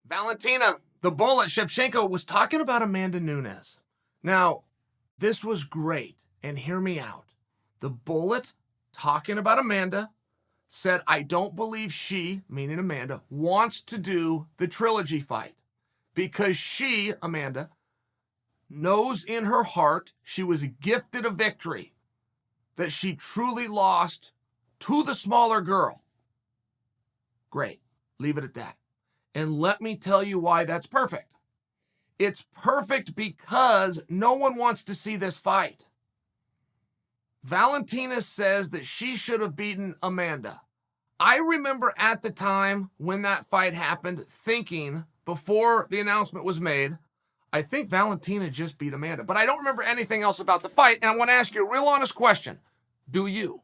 Valentina, the Bullet Shevchenko, was talking about Amanda Nunes. Now, this was great, and hear me out. The Bullet, talking about Amanda, said, I don't believe she, meaning Amanda, wants to do the trilogy fight because she, Amanda, knows in her heart she was gifted a victory, that she truly lost to the smaller girl. Great. Leave it at that. And let me tell you why that's perfect. It's perfect because no one wants to see this fight. Valentina says that she should have beaten Amanda. I remember at the time when that fight happened thinking, before the announcement was made, I think Valentina just beat Amanda. But I don't remember anything else about the fight, and I want to ask you a real honest question. Do you?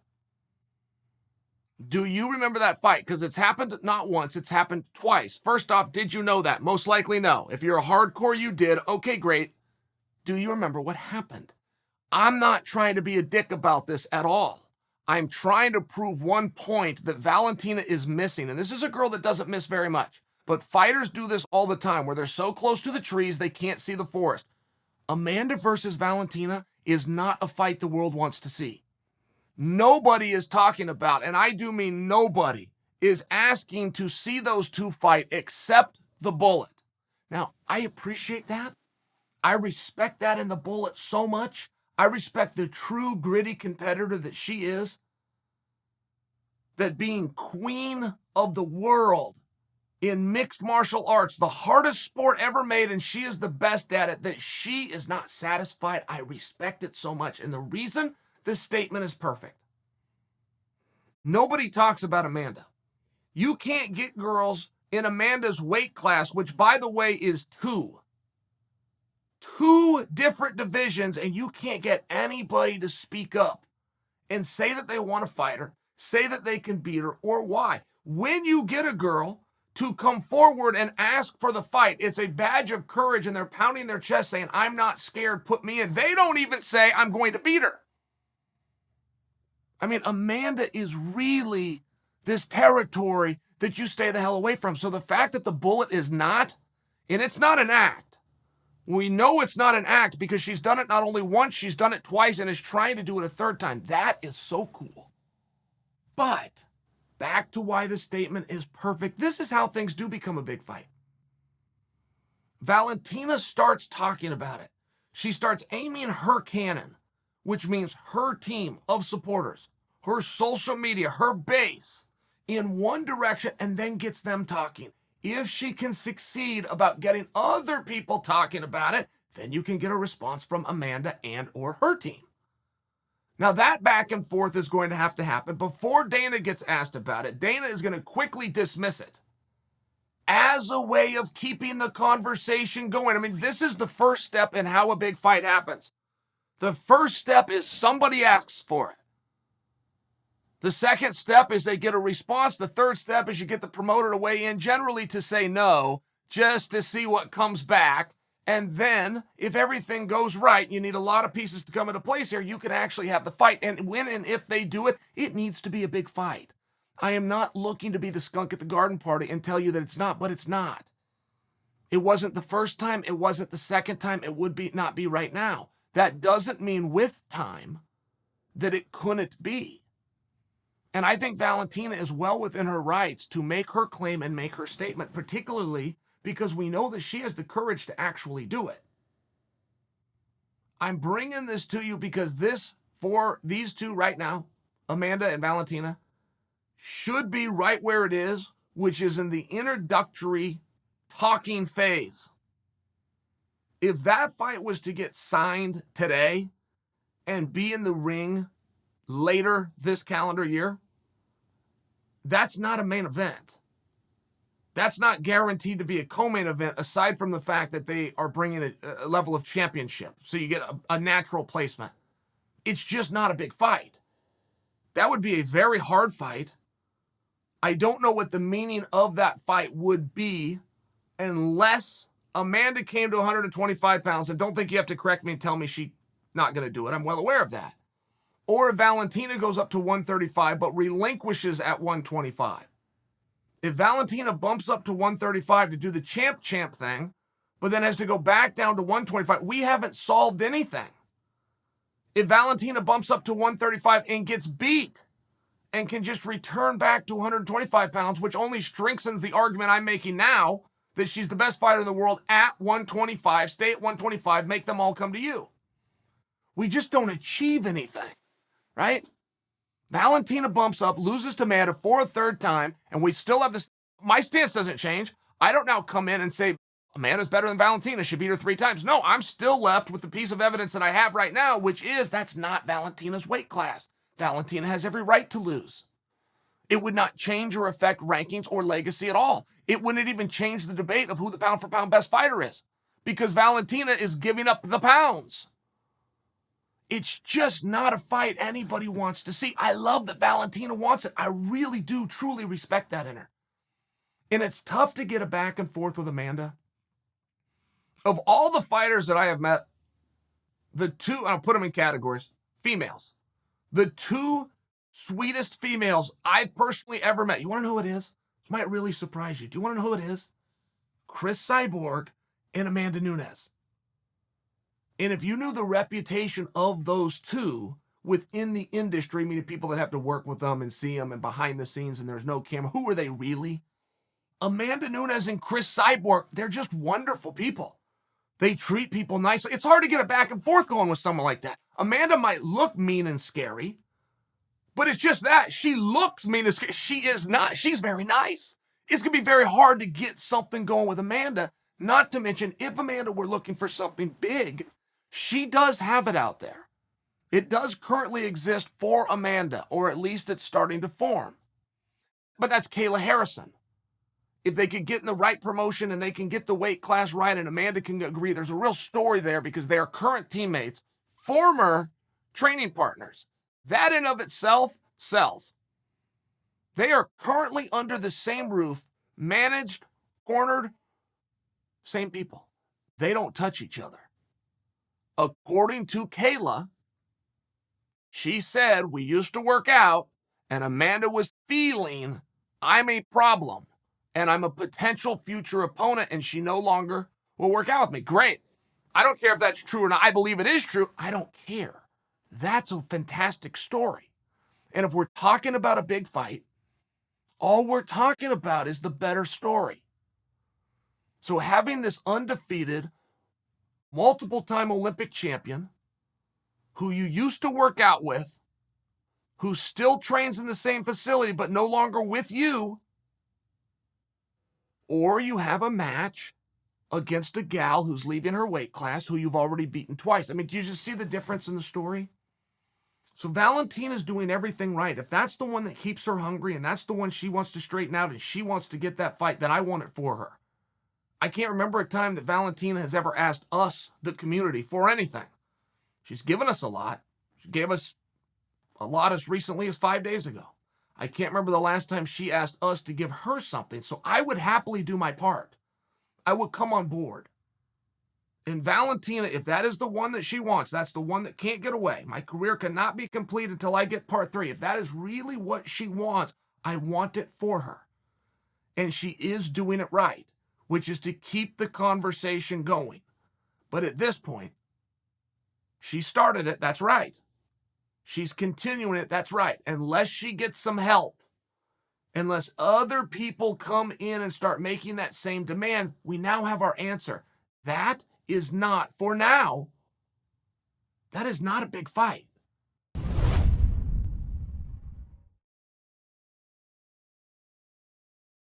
Do you remember that fight? Because it's happened not once, it's happened twice. First off, did you know that? Most likely no. If you're a hardcore, you did. Okay, great. Do you remember what happened? I'm not trying to be a dick about this at all. I'm trying to prove one point that Valentina is missing. And this is a girl that doesn't miss very much. But fighters do this all the time where they're so close to the trees they can't see the forest. Amanda versus Valentina is not a fight the world wants to see. Nobody is talking about, and I do mean nobody, is asking to see those two fight except the Bullet. Now, I appreciate that. I respect that in the Bullet so much. I respect the true gritty competitor that she is. That being queen of the world in mixed martial arts, the hardest sport ever made, and she is the best at it, that she is not satisfied. I respect it so much. And the reason this statement is perfect. Nobody talks about Amanda. You can't get girls in Amanda's weight class, which, by the way, is two different divisions, and you can't get anybody to speak up and say that they want to fight her, say that they can beat her, or why. When you get a girl to come forward and ask for the fight, it's a badge of courage, and they're pounding their chest saying, I'm not scared, put me in. They don't even say, I'm going to beat her. I mean, Amanda is really this territory that you stay the hell away from. So the fact that the Bullet is not, and it's not an act. We know it's not an act because she's done it not only once, she's done it twice and is trying to do it a third time. That is so cool. But back to why the statement is perfect. This is how things do become a big fight. Valentina starts talking about it. She starts aiming her cannon, which means her team of supporters, her social media, her base, in one direction, and then gets them talking. If she can succeed about getting other people talking about it, then you can get a response from Amanda and or her team. Now that back and forth is going to have to happen. Before Dana gets asked about it, Dana is going to quickly dismiss it as a way of keeping the conversation going. I mean, this is the first step in how a big fight happens. The first step is somebody asks for it. The second step is they get a response. The third step is you get the promoter to weigh in, generally to say no, just to see what comes back. And then, if everything goes right, you need a lot of pieces to come into place here, you can actually have the fight. And when and if they do it, it needs to be a big fight. I am not looking to be the skunk at the garden party and tell you that it's not, but it's not. It wasn't the first time. It wasn't the second time. It would not be right now. That doesn't mean with time that it couldn't be. And I think Valentina is well within her rights to make her claim and make her statement, particularly because we know that she has the courage to actually do it. I'm bringing this to you because this, for these two right now, Amanda and Valentina, should be right where it is, which is in the introductory talking phase. If that fight was to get signed today and be in the ring later this calendar year, that's not a main event. That's not guaranteed to be a co-main event, aside from the fact that they are bringing a level of championship. So you get a natural placement. It's just not a big fight. That would be a very hard fight. I don't know what the meaning of that fight would be unless Amanda came to 125 pounds, and don't think you have to correct me and tell me she's not going to do it. I'm well aware of that. Or if Valentina goes up to 135 but relinquishes at 125. If Valentina bumps up to 135 to do the champ thing, but then has to go back down to 125, we haven't solved anything. If Valentina bumps up to 135 and gets beat and can just return back to 125 pounds, which only strengthens the argument I'm making now that she's the best fighter in the world at 125, stay at 125, make them all come to you. We just don't achieve anything, right? Valentina bumps up, loses to Amanda for a third time, and we still have this. My stance doesn't change. I don't now come in and say, Amanda's better than Valentina. She beat her 3 times. No, I'm still left with the piece of evidence that I have right now, which is that's not Valentina's weight class. Valentina has every right to lose. It would not change or affect rankings or legacy at all. It wouldn't even change the debate of who the pound-for-pound best fighter is, because Valentina is giving up the pounds. It's just not a fight anybody wants to see. I love that Valentina wants it. I really do truly respect that in her. And it's tough to get a back and forth with Amanda. Of all the fighters that I have met, the two, I'll put them in categories, females. The 2 sweetest females I've personally ever met. You want to know who it is? It might really surprise you. Do you want to know who it is? Cris Cyborg and Amanda Nunes. And if you knew the reputation of those 2 within the industry, meaning people that have to work with them and see them and behind the scenes and there's no camera, who are they really? Amanda Nunes and Cris Cyborg, they're just wonderful people. They treat people nicely. It's hard to get a back and forth going with someone like that. Amanda might look mean and scary, but it's just that. She looks mean and scary. She is not. She's very nice. It's going to be very hard to get something going with Amanda, not to mention if Amanda were looking for something big, she does have it out there. It does currently exist for Amanda, or at least it's starting to form. But that's Kayla Harrison. If they could get in the right promotion and they can get the weight class right and Amanda can agree, there's a real story there because they are current teammates, former training partners. That in of itself sells. They are currently under the same roof, managed, cornered, same people. They don't touch each other. According to Kayla, she said, we used to work out and Amanda was feeling I'm a problem and I'm a potential future opponent and she no longer will work out with me. Great. I don't care if that's true or not. I believe it is true. I don't care. That's a fantastic story. And if we're talking about a big fight, all we're talking about is the better story. So having this undefeated, multiple-time Olympic champion who you used to work out with, who still trains in the same facility but no longer with you, or you have a match against a gal who's leaving her weight class who you've already beaten twice. I mean, do you just see the difference in the story? So Valentina's doing everything right. If that's the one that keeps her hungry and that's the one she wants to straighten out and she wants to get that fight, then I want it for her. I can't remember a time that Valentina has ever asked us, the community, for anything. She's given us a lot. She gave us a lot as recently as 5 days ago. I can't remember the last time she asked us to give her something. So I would happily do my part. I would come on board. And Valentina, if that is the one that she wants, that's the one that can't get away. My career cannot be complete until I get part 3. If that is really what she wants, I want it for her. And she is doing it right, which is to keep the conversation going. But at this point, she started it, that's right. She's continuing it, that's right. Unless she gets some help, unless other people come in and start making that same demand, we now have our answer. That is not, for now, that is not a big fight.